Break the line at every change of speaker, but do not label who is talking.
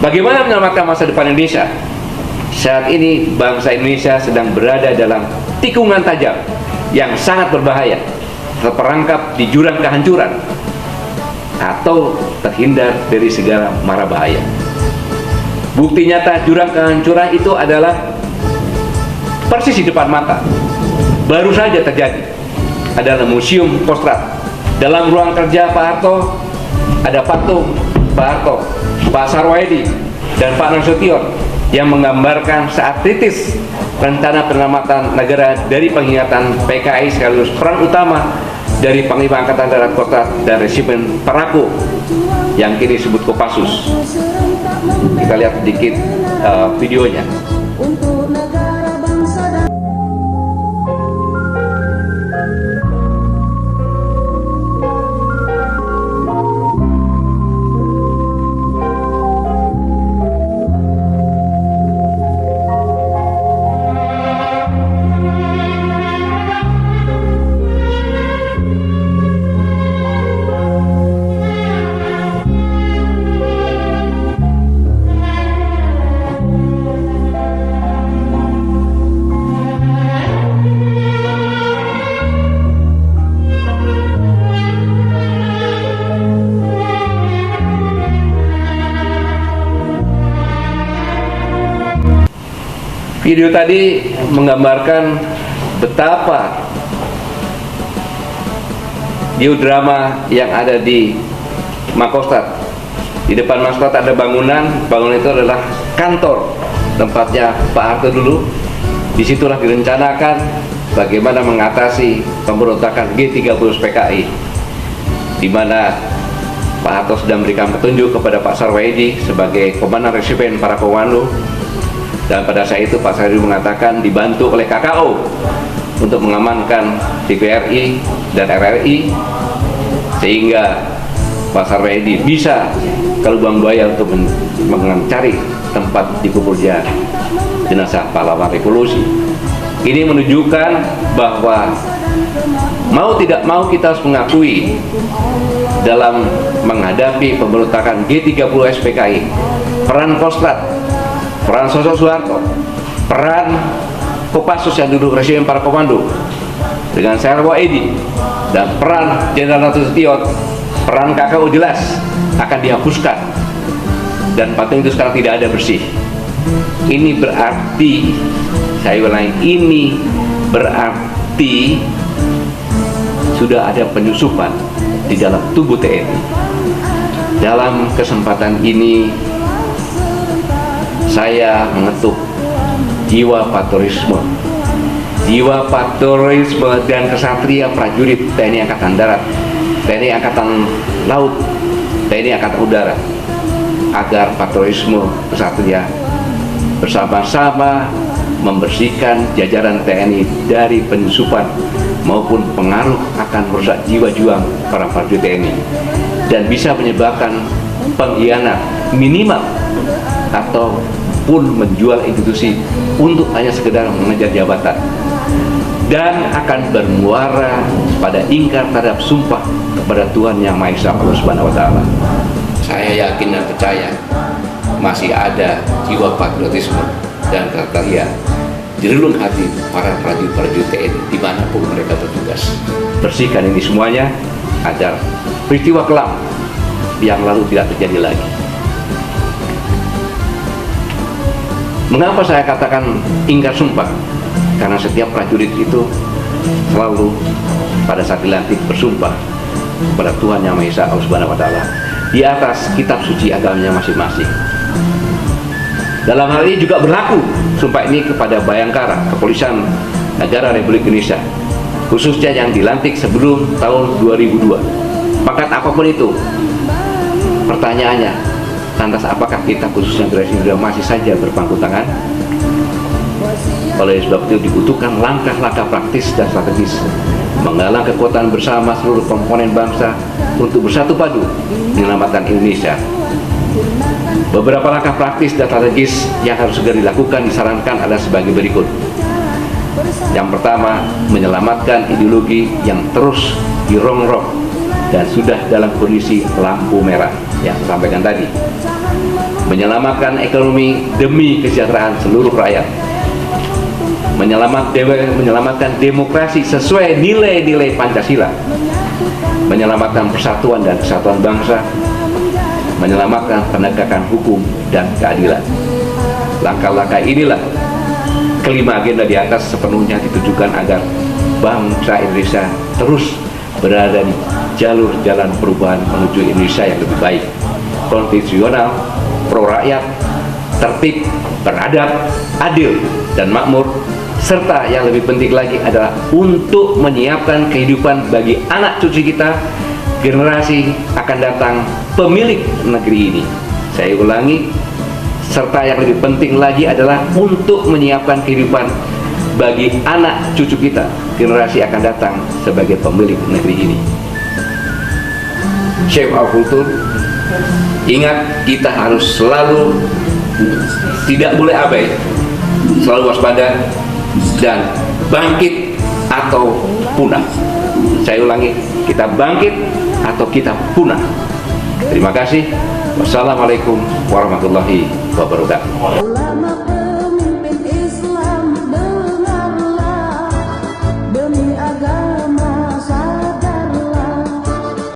Bagaimana menyelamatkan masa depan Indonesia? Saat ini bangsa Indonesia sedang berada dalam tikungan tajam yang sangat berbahaya, terperangkap di jurang kehancuran atau terhindar dari segala mara bahaya. Bukti nyata jurang kehancuran itu adalah persis di depan mata. Baru saja terjadi. Adalah Museum Kostrad. Dalam ruang kerja Pak Harto ada patung Pak Harto, Pak Sarwoedi, dan Pak Nasution yang menggambarkan saat kritis rencana penyelamatan negara dari pengkhianatan PKI sekaligus peran utama dari Panglima Angkatan Darat Kostrad dan Resimen Parakou yang kini disebut Kopassus. Kita lihat sedikit videonya. Video tadi menggambarkan betapa geodrama yang ada di Makostad. Di depan Makostad ada bangunan itu adalah kantor tempatnya Pak Harto dulu. Disitulah direncanakan bagaimana mengatasi pemberontakan G30 PKI, di mana Pak Harto sudah memberikan petunjuk kepada Pak Sarwoedi sebagai Komandan Resimen Parakou. Dan pada saat itu Pak Sarwoedi mengatakan dibantu oleh KKO untuk mengamankan TVRI dan RRI, sehingga Pak Sarwoedi bisa ke Lubang Buaya untuk mencari tempat dikuburnya jenazah pahlawan revolusi. Ini menunjukkan bahwa mau tidak mau kita harus mengakui dalam menghadapi pemberontakan G30 PKI, peran Kostrad, peran sosok Soeharto, peran Kopassus yang duduk Resimen Parakou dengan Sarwoedi, dan peran Jenderal Nasution, peran KKO jelas akan dihapuskan, dan patung itu sekarang tidak ada bersih. Ini berarti, saya ulangi, ini berarti sudah ada penyusupan di dalam tubuh TNI. Dalam kesempatan ini saya mengetuk jiwa patriotisme dan kesatria prajurit TNI Angkatan Darat, TNI Angkatan Laut, TNI Angkatan Udara, agar patriotisme kesatria bersama-sama membersihkan jajaran TNI dari penyusupan maupun pengaruh akan merusak jiwa juang para prajurit TNI, dan bisa menyebabkan pengkhianat minimal atau pun menjual institusi untuk hanya sekedar mengejar jabatan, dan akan bermuara pada ingkar terhadap sumpah kepada Tuhan Yang Maha Esa Allah Subhanahu wa Ta'ala. Saya yakin dan percaya masih ada jiwa patriotisme dan kesatria di relung hati para prajurit TNI dimanapun mereka bertugas. Bersihkan ini semuanya agar peristiwa kelam yang lalu tidak terjadi lagi. Mengapa saya katakan ingkar sumpah? Karena setiap prajurit itu selalu pada saat dilantik bersumpah kepada Tuhan Yang Maha Esa Allah Subhanahu wa Ta'ala di atas kitab suci agamanya masing-masing. Dalam hal ini juga berlaku sumpah ini kepada Bayangkara, Kepolisian Negara Republik Indonesia, khususnya yang dilantik sebelum tahun 2002. Pangkat apapun itu, pertanyaannya, lantas apakah kita khususnya generasi muda masih saja berpangku tangan? Oleh sebab itu dibutuhkan langkah-langkah praktis dan strategis, menggalang kekuatan bersama seluruh komponen bangsa untuk bersatu padu menyelamatkan Indonesia. Beberapa langkah praktis dan strategis yang harus segera dilakukan disarankan adalah sebagai berikut. Yang pertama, menyelamatkan ideologi yang terus dirongrong dan sudah dalam kondisi lampu merah. yang saya sampaikan tadi. Menyelamatkan ekonomi demi kesejahteraan seluruh rakyat. Menyelamatkan demokrasi sesuai nilai-nilai Pancasila. Menyelamatkan persatuan dan kesatuan bangsa. Menyelamatkan penegakan hukum dan keadilan. Langkah-langkah inilah kelima agenda di atas sepenuhnya ditujukan agar bangsa Indonesia terus berada di jalur jalan perubahan menuju Indonesia yang lebih baik, konstitusional, pro rakyat, tertib, beradab, adil, dan makmur, serta yang lebih penting lagi adalah untuk menyiapkan kehidupan bagi anak cucu kita, generasi akan datang, pemilik negeri ini. Saya ulangi, serta yang lebih penting lagi adalah untuk menyiapkan kehidupan bagi anak cucu kita, generasi akan datang sebagai pemilik negeri ini. Syekh Al-Kultur, ingat, kita harus selalu tidak boleh abai, selalu waspada dan bangkit atau punah. Saya ulangi, kita bangkit atau kita punah. Terima kasih. Wassalamualaikum warahmatullahi wabarakatuh.